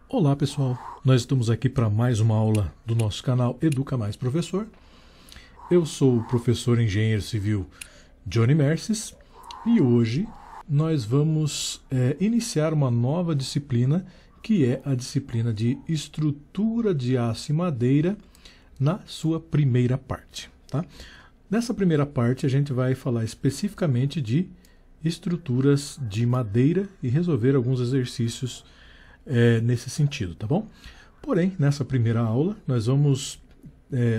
Olá pessoal, nós estamos aqui para mais uma aula do nosso canal Educa Mais Professor. Eu sou o professor engenheiro civil Johnny Merces e hoje nós vamos iniciar uma nova disciplina que é a disciplina de estrutura de aço e madeira na sua primeira parte. Tá? Nessa primeira parte a gente vai falar especificamente de estruturas de madeira e resolver alguns exercícios nesse sentido, tá bom? Porém, nessa primeira aula, nós vamos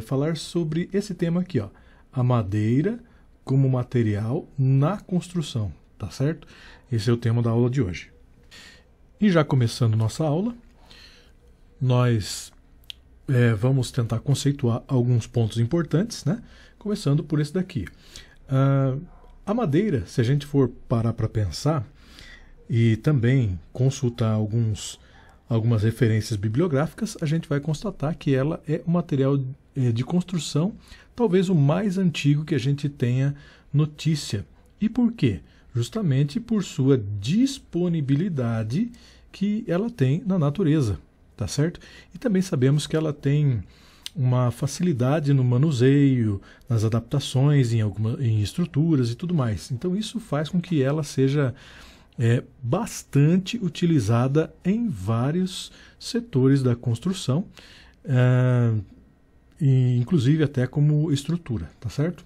falar sobre esse tema aqui, ó, a madeira como material na construção, tá certo? Esse é o tema da aula de hoje. E já começando nossa aula, nós vamos tentar conceituar alguns pontos importantes, né? Começando por esse daqui. A madeira, se a gente for parar para pensar, e também consultar algumas referências bibliográficas, a gente vai constatar que ela é um material de construção, talvez o mais antigo que a gente tenha notícia. E por quê? Justamente por sua disponibilidade que ela tem na natureza, tá certo? E também sabemos que ela tem uma facilidade no manuseio, nas adaptações em estruturas e tudo mais. Então isso faz com que ela seja bastante utilizada em vários setores da construção, inclusive até como estrutura, tá certo?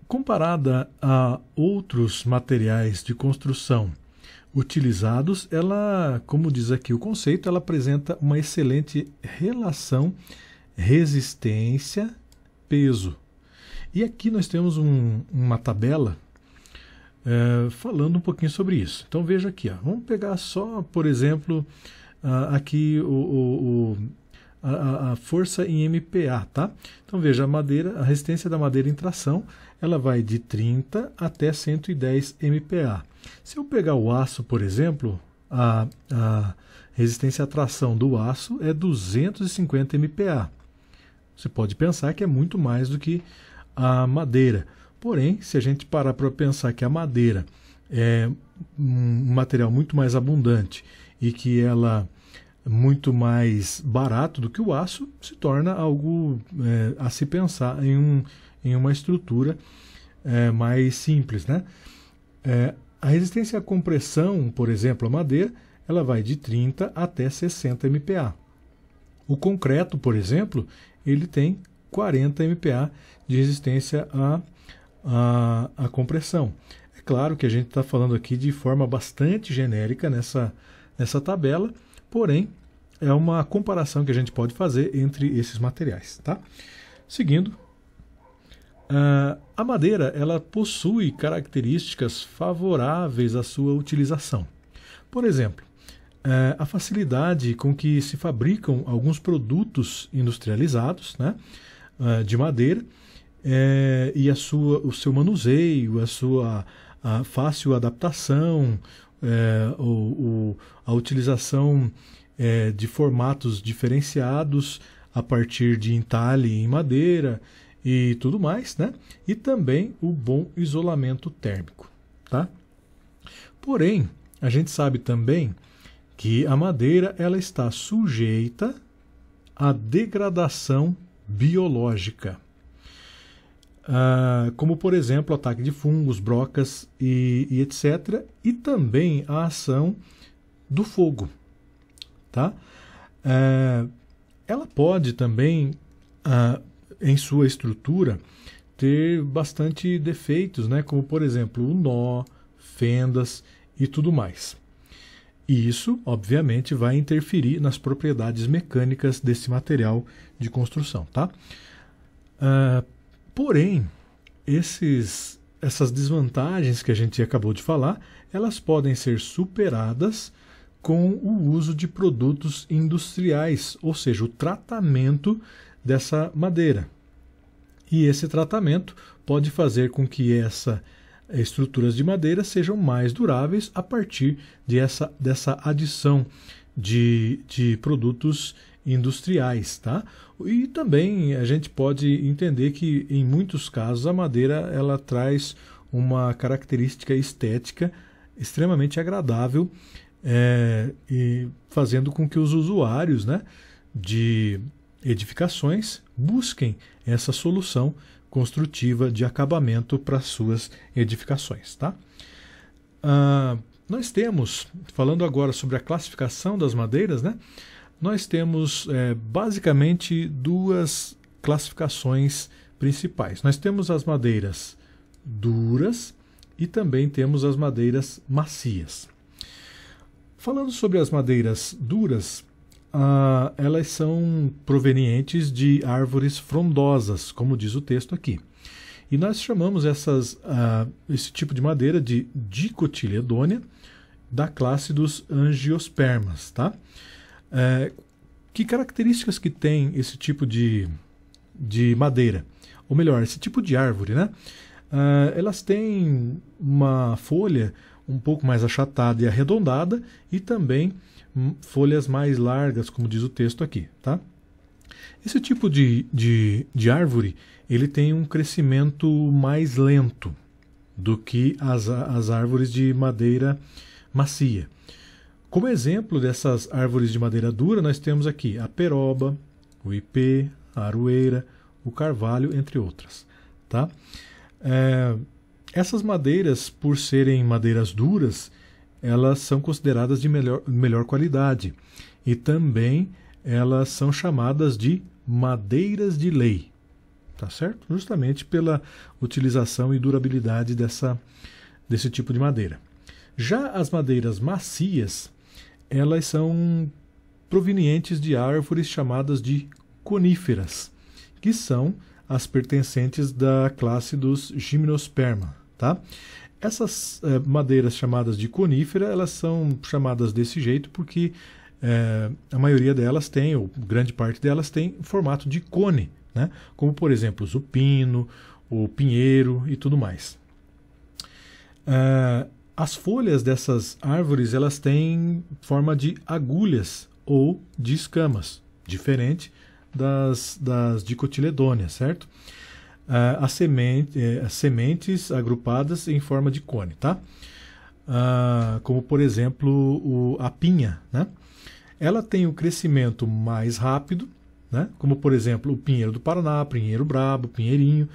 Comparada a outros materiais de construção utilizados, ela, como diz aqui o conceito, ela apresenta uma excelente relação resistência-peso. E aqui nós temos uma tabela falando um pouquinho sobre isso. Então veja aqui, ó. Vamos pegar só, por exemplo, aqui a força em MPa, tá? Então veja, a resistência da madeira em tração, ela vai de 30 até 110 MPa. Se eu pegar o aço, por exemplo, a resistência à tração do aço é 250 MPa. Você pode pensar que é muito mais do que a madeira. Porém, se a gente parar para pensar que a madeira é um material muito mais abundante e que ela é muito mais barato do que o aço, se torna algo a se pensar em uma estrutura mais simples, né? A resistência à compressão, por exemplo, a madeira, ela vai de 30 até 60 MPa. O concreto, por exemplo, ele tem 40 MPa de resistência à compressão. É claro que a gente está falando aqui de forma bastante genérica nessa tabela, porém é uma comparação que a gente pode fazer entre esses materiais, tá? Seguindo, a madeira ela possui características favoráveis à sua utilização. Por exemplo, a facilidade com que se fabricam alguns produtos industrializados, né, de madeira, e o seu manuseio, a fácil adaptação, a utilização de formatos diferenciados a partir de entalhe em madeira e tudo mais, né? E também o bom isolamento térmico, tá? Porém, a gente sabe também que a madeira ela está sujeita à degradação biológica. Como, por exemplo, ataque de fungos, brocas e etc. E também a ação do fogo. Tá? Ela pode também, em sua estrutura, ter bastante defeitos, né? Como, por exemplo, o nó, fendas e tudo mais. E isso, obviamente, vai interferir nas propriedades mecânicas desse material de construção. Tá? Porém, essas desvantagens que a gente acabou de falar, elas podem ser superadas com o uso de produtos industriais, ou seja, o tratamento dessa madeira. E esse tratamento pode fazer com que essas estruturas de madeira sejam mais duráveis a partir dessa adição de produtos industriais, tá? E também a gente pode entender que em muitos casos a madeira ela traz uma característica estética extremamente agradável, e fazendo com que os usuários, né, de edificações busquem essa solução construtiva de acabamento para suas edificações, tá? Nós temos, falando agora sobre a classificação das madeiras, né, nós temos basicamente duas classificações principais. Nós temos as madeiras duras e também temos as madeiras macias. Falando sobre as madeiras duras, elas são provenientes de árvores frondosas, como diz o texto aqui. E nós chamamos esse tipo de madeira de dicotiledônea, da classe dos angiospermas, tá? Que características que tem esse tipo de madeira? Ou melhor, esse tipo de árvore, né? Elas têm uma folha um pouco mais achatada e arredondada e também folhas mais largas, como diz o texto aqui, tá? Esse tipo de árvore, ele tem um crescimento mais lento do que as árvores de madeira macia. Como exemplo dessas árvores de madeira dura, nós temos aqui a peroba, o ipê, a aroeira, o carvalho, entre outras, tá? Essas madeiras, por serem madeiras duras, elas são consideradas de melhor qualidade e também elas são chamadas de madeiras de lei, tá certo? Justamente pela utilização e durabilidade desse tipo de madeira. Já as madeiras macias, elas são provenientes de árvores chamadas de coníferas, que são as pertencentes da classe dos gimnosperma, tá? Essas madeiras chamadas de conífera, elas são chamadas desse jeito porque a maioria delas tem, ou grande parte delas tem, formato de cone, né? Como, por exemplo, o pino, o pinheiro e tudo mais. As folhas dessas árvores, elas têm forma de agulhas ou de escamas, diferente das dicotiledôneas, certo? As sementes agrupadas em forma de cone, tá? Como, por exemplo, a pinha, né? Ela tem o crescimento mais rápido, né? Como, por exemplo, o pinheiro do Paraná, pinheiro brabo, pinheirinho,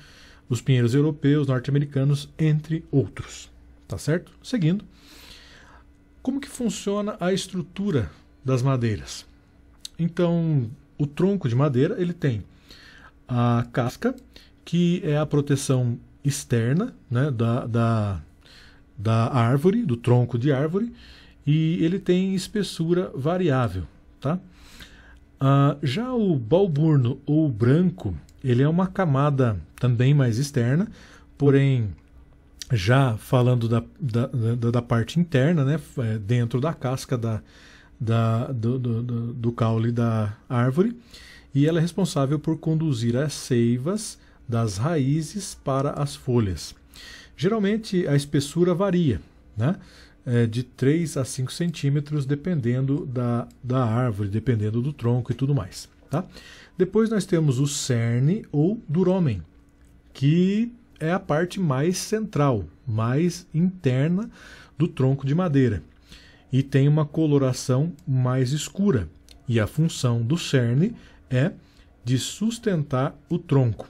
os pinheiros europeus, norte-americanos, entre outros, tá certo? Seguindo, como que funciona a estrutura das madeiras? Então, o tronco de madeira, ele tem a casca, que é a proteção externa, né, da árvore, do tronco de árvore, e ele tem espessura variável, tá? Já o balburno ou branco, ele é uma camada também mais externa, porém, já falando da parte interna, né, dentro da casca do caule da árvore, e ela é responsável por conduzir as seivas das raízes para as folhas. Geralmente a espessura varia, né, de 3 a 5 centímetros, dependendo da árvore, dependendo do tronco e tudo mais, tá? Depois nós temos o cerne ou duramen, que é a parte mais central, mais interna do tronco de madeira, e tem uma coloração mais escura, e a função do cerne é de sustentar o tronco.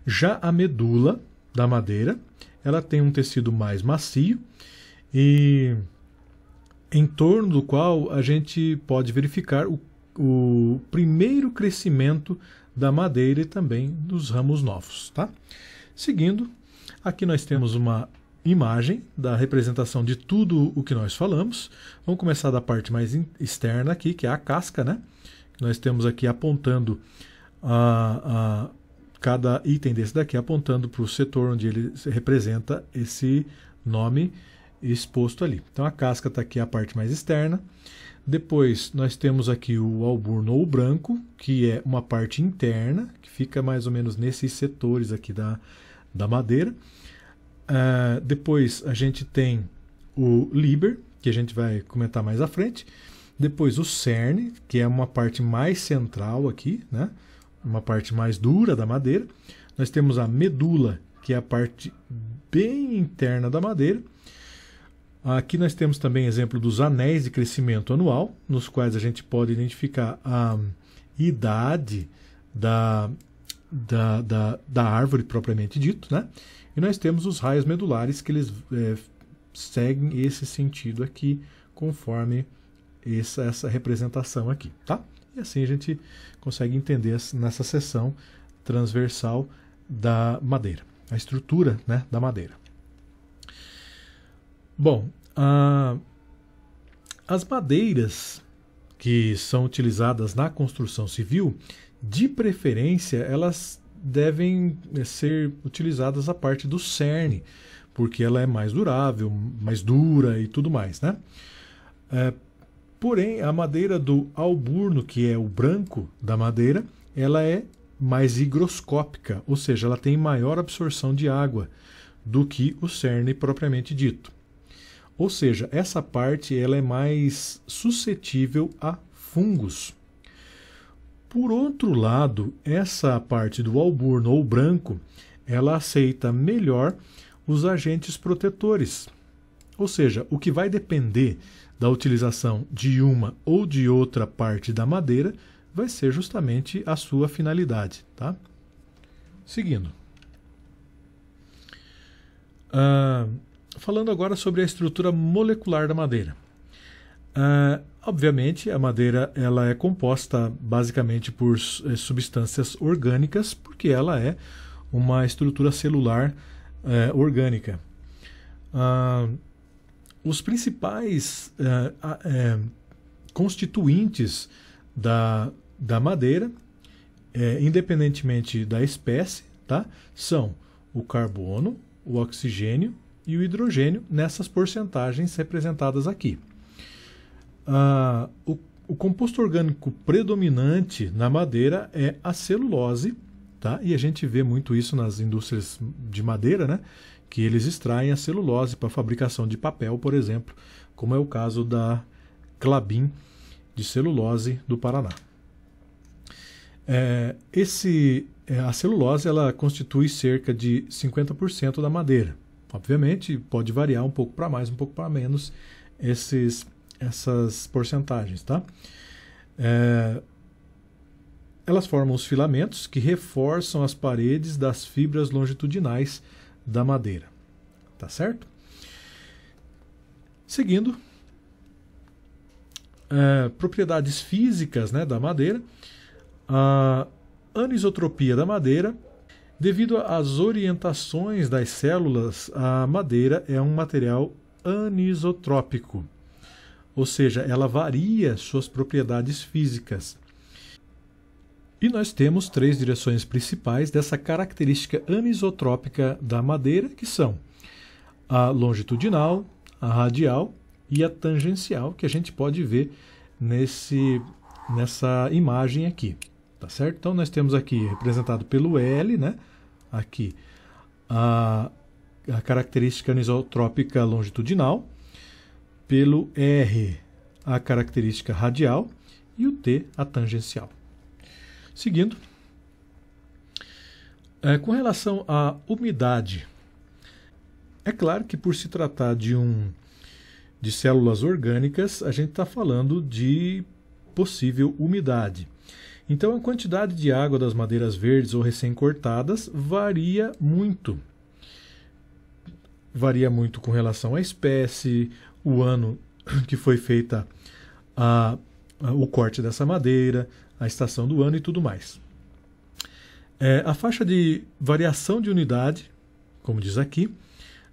Já a medula da madeira, ela tem um tecido mais macio e em torno do qual a gente pode verificar o primeiro crescimento da madeira e também dos ramos novos, tá? Seguindo, aqui nós temos uma imagem da representação de tudo o que nós falamos. Vamos começar da parte mais externa aqui, que é a casca, né? Nós temos aqui apontando cada item desse daqui, apontando para o setor onde ele representa esse nome exposto ali. Então a casca está aqui, a parte mais externa. Depois nós temos aqui o alburno ou branco, que é uma parte interna, que fica mais ou menos nesses setores aqui da madeira. Depois a gente tem o liber, que a gente vai comentar mais à frente. Depois o cerne, que é uma parte mais central aqui, né? Uma parte mais dura da madeira. Nós temos a medula, que é a parte bem interna da madeira. Aqui nós temos também exemplo dos anéis de crescimento anual, nos quais a gente pode identificar a idade da árvore propriamente dito, né? E nós temos os raios medulares, que eles seguem esse sentido aqui, conforme essa representação aqui, tá? E assim a gente consegue entender nessa seção transversal da madeira, a estrutura, né, da madeira. Bom, as madeiras que são utilizadas na construção civil, de preferência, elas devem ser utilizadas a parte do cerne, porque ela é mais durável, mais dura e tudo mais, né? Porém, a madeira do alburno, que é o branco da madeira, ela é mais higroscópica, ou seja, ela tem maior absorção de água do que o cerne propriamente dito. Ou seja, essa parte ela é mais suscetível a fungos. Por outro lado, essa parte do alburno ou branco, ela aceita melhor os agentes protetores. Ou seja, o que vai depender da utilização de uma ou de outra parte da madeira vai ser justamente a sua finalidade, tá? Seguindo. Falando agora sobre a estrutura molecular da madeira. Obviamente, a madeira ela é composta basicamente por substâncias orgânicas, porque ela é uma estrutura celular orgânica. Os principais constituintes da madeira, independentemente da espécie, tá? São o carbono, o oxigênio e o nessas porcentagens representadas aqui. O composto orgânico predominante na madeira é a celulose, tá? E a gente vê muito isso nas indústrias de madeira, né? Que eles extraem a celulose para a fabricação de papel, por exemplo, como é o caso da Klabin de celulose do Paraná. A celulose ela constitui cerca de 50% da madeira. Obviamente, pode variar um pouco para mais, um pouco para menos essas porcentagens, tá? Elas formam os filamentos que reforçam as paredes das fibras longitudinais da madeira, tá certo? Seguindo, propriedades físicas, né, da madeira. A anisotropia da madeira. Devido às orientações das células, a madeira é um material anisotrópico, ou seja, ela varia suas propriedades físicas. E nós temos 3 direções principais dessa característica anisotrópica da madeira, que são a longitudinal, a radial e a tangencial, que a gente pode ver nessa imagem aqui. Tá certo? Então nós temos aqui representado pelo L, né? Aqui a característica anisotrópica longitudinal, pelo R a característica radial e o T a tangencial. Seguindo, com relação à umidade, é claro que por se tratar de células orgânicas, a gente está falando de possível umidade. Então, a quantidade de água das madeiras verdes ou recém-cortadas varia muito. Varia muito com relação à espécie, o ano que foi feita o corte dessa madeira, a estação do ano e tudo mais. A faixa de variação de unidade, como diz aqui,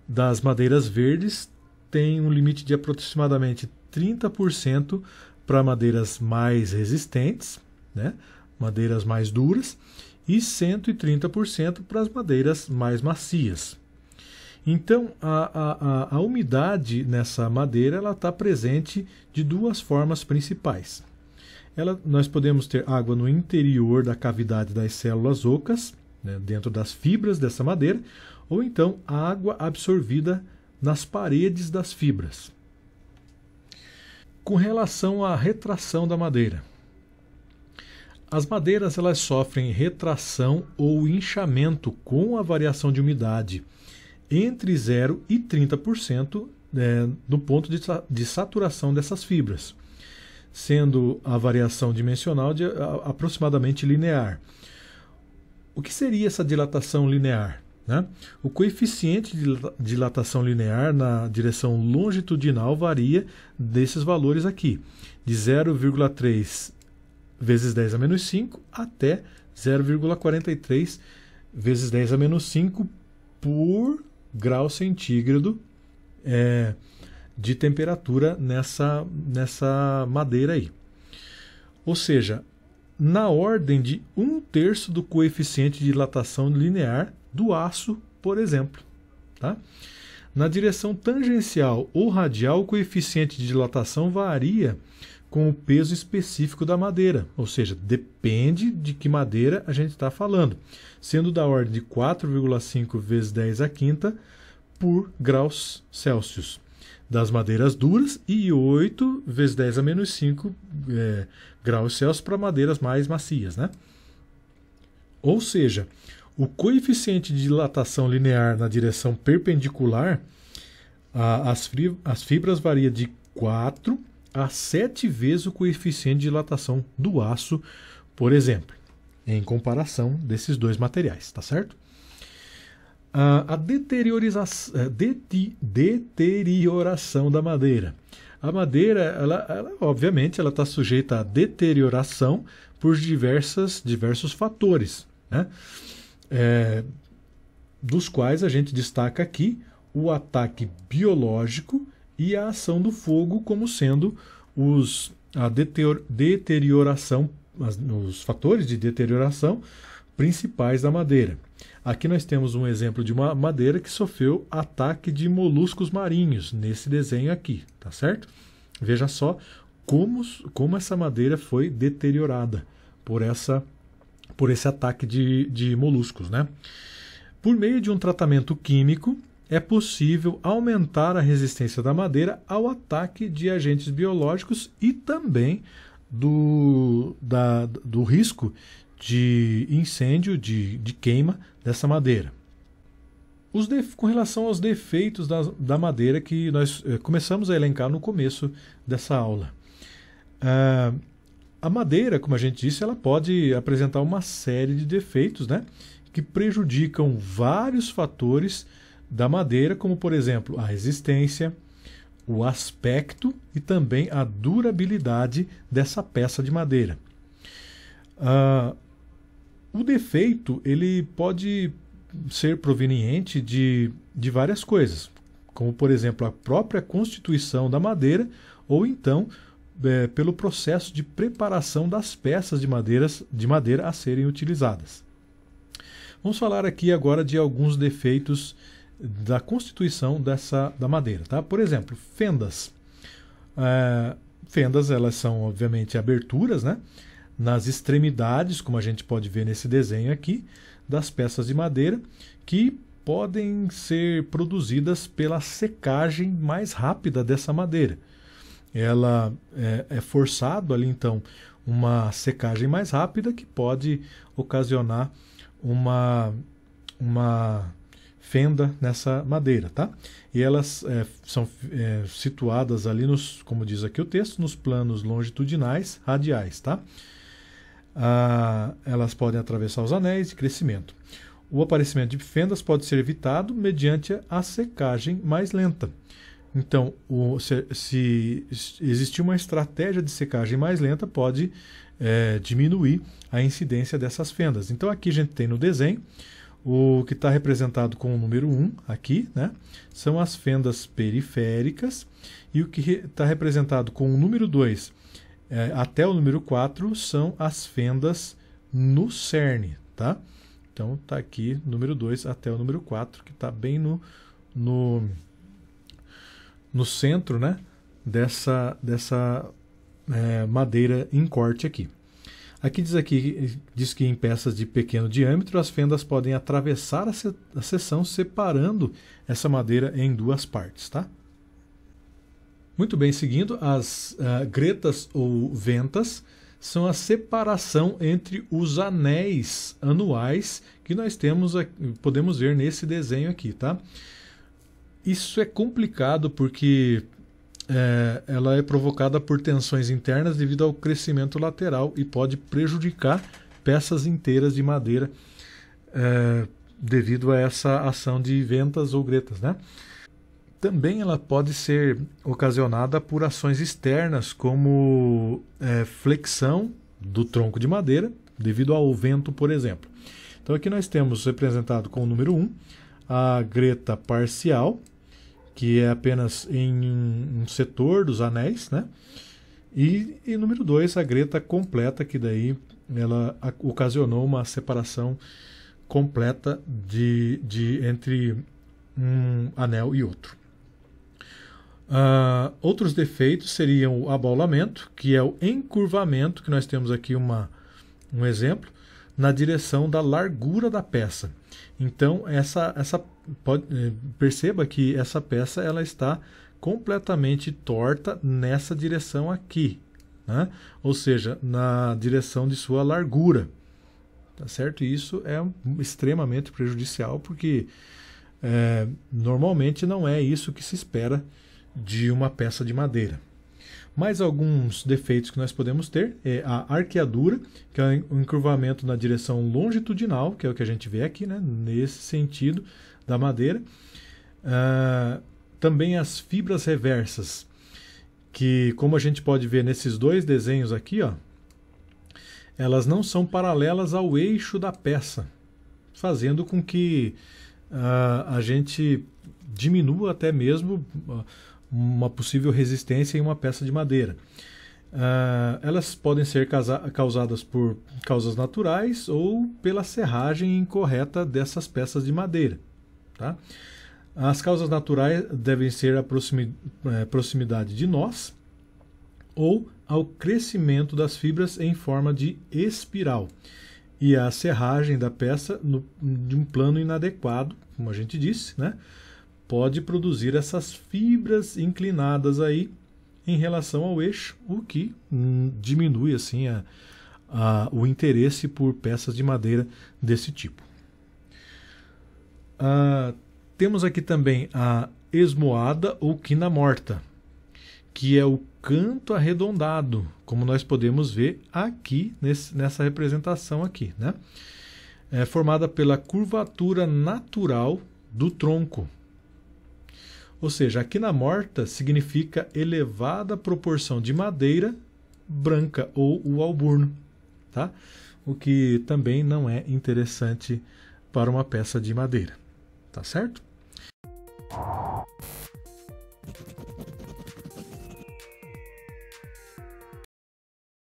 das madeiras verdes tem um limite de aproximadamente 30% para madeiras mais resistentes, né? Madeiras mais duras, e 130% para as madeiras mais macias. Então, a umidade nessa madeira está presente de 2 formas principais. Nós podemos ter água no interior da cavidade das células ocas, né, dentro das fibras dessa madeira, ou então água absorvida nas paredes das fibras. Com relação à retração da madeira. As madeiras elas sofrem retração ou inchamento com a variação de umidade entre 0 e 30% no ponto de saturação dessas fibras, sendo a variação dimensional de aproximadamente linear. O que seria essa dilatação linear? Né? O coeficiente de dilatação linear na direção longitudinal varia desses valores aqui, de 0,3 vezes 10 a menos 5 até 0,43 vezes 10 a menos 5 por grau centígrado de temperatura nessa madeira aí. Ou seja, na ordem de 1/3 do coeficiente de dilatação linear do aço, por exemplo. Tá? Na direção tangencial ou radial, o coeficiente de dilatação varia com o peso específico da madeira, ou seja, depende de que madeira a gente está falando, sendo da ordem de 4,5 vezes 10 a quinta por graus Celsius das madeiras duras e 8 vezes 10 a menos 5 graus Celsius para madeiras mais macias. Né? Ou seja, o coeficiente de dilatação linear na direção perpendicular, as fibras varia de 4 a 7 vezes o coeficiente de dilatação do aço, por exemplo, em comparação desses dois materiais, tá certo? A deterioração da madeira. A madeira, ela obviamente, ela está sujeita à deterioração por diversos fatores, né? Dos quais a gente destaca aqui o ataque biológico e a ação do fogo como sendo a deterioração, os fatores de deterioração principais da madeira. Aqui nós temos um exemplo de uma madeira que sofreu ataque de moluscos marinhos, nesse desenho aqui, tá certo? Veja só como essa madeira foi deteriorada por esse ataque de moluscos, né? Por meio de um tratamento químico, é possível aumentar a resistência da madeira ao ataque de agentes biológicos e também do risco de incêndio, de queima dessa madeira. Com relação aos defeitos da madeira que nós começamos a elencar no começo dessa aula. A madeira, como a gente disse, ela pode apresentar uma série de defeitos, né, que prejudicam vários fatores da madeira, como por exemplo a resistência, o aspecto e também a durabilidade dessa peça de madeira. O defeito ele pode ser proveniente de várias coisas, como por exemplo a própria constituição da madeira ou então pelo processo de preparação das peças de madeira a serem utilizadas. Vamos falar aqui agora de alguns defeitos da constituição da madeira. Tá? Por exemplo, fendas. Fendas elas são obviamente aberturas, né, nas extremidades, como a gente pode ver nesse desenho aqui, das peças de madeira, que podem ser produzidas pela secagem mais rápida dessa madeira. Ela é forçado ali então uma secagem mais rápida que pode ocasionar uma fenda nessa madeira, tá? E elas são situadas ali como diz aqui o texto, nos planos longitudinais radiais, tá? Elas podem atravessar os anéis de crescimento. O aparecimento de fendas pode ser evitado mediante a secagem mais lenta. Então, se existir uma estratégia de secagem mais lenta, pode diminuir a incidência dessas fendas. Então, aqui a gente tem no desenho, o que está representado com o número 1 aqui, né, são as fendas periféricas, e o que está representado com o número 2 até o número 4 são as fendas no cerne. Tá? Então, está aqui número 2 até o número 4, que está bem no centro, né, dessa madeira em corte aqui. Aqui diz que em peças de pequeno diâmetro as fendas podem atravessar a seção separando essa madeira em duas partes. Tá? Muito bem, seguindo, as gretas ou ventas são a separação entre os anéis anuais que nós temos, podemos ver nesse desenho aqui, tá? Isso é complicado porque ela é provocada por tensões internas devido ao crescimento lateral e pode prejudicar peças inteiras de madeira devido a essa ação de ventas ou gretas, né? Também ela pode ser ocasionada por ações externas, como flexão do tronco de madeira, devido ao vento, por exemplo. Então aqui nós temos representado com o número 1 a greta parcial, que é apenas em um setor dos anéis, né? E número 2, a greta completa, que daí ela ocasionou uma separação completa entre um anel e outro. Outros defeitos seriam o abaulamento, que é o encurvamento, que nós temos aqui um exemplo, na direção da largura da peça. Então, perceba que essa peça ela está completamente torta nessa direção aqui, né? Ou seja, na direção de sua largura. Tá certo? E isso é extremamente prejudicial, porque normalmente não é isso que se espera de uma peça de madeira. Mais alguns defeitos que nós podemos ter é a arqueadura, que é o encurvamento na direção longitudinal, que é o que a gente vê aqui, né, nesse sentido da madeira. Também as fibras reversas, que, como a gente pode ver nesses dois desenhos aqui, ó, elas não são paralelas ao eixo da peça, fazendo com que a gente diminua até mesmo uma possível resistência em uma peça de madeira. Elas podem ser causadas por causas naturais ou pela serragem incorreta dessas peças de madeira, tá? As causas naturais devem ser a proximidade de nós ou ao crescimento das fibras em forma de espiral e a serragem da peça de um plano inadequado, como a gente disse, né? Pode produzir essas fibras inclinadas aí em relação ao eixo, o que diminui assim o interesse por peças de madeira desse tipo. Temos aqui também a esmoada ou quina morta, que é o canto arredondado, como nós podemos ver aqui nessa representação aqui, né? É formada pela curvatura natural do tronco. Ou seja, a quina morta significa elevada proporção de madeira branca ou o alburno, tá? O que também não é interessante para uma peça de madeira, tá certo?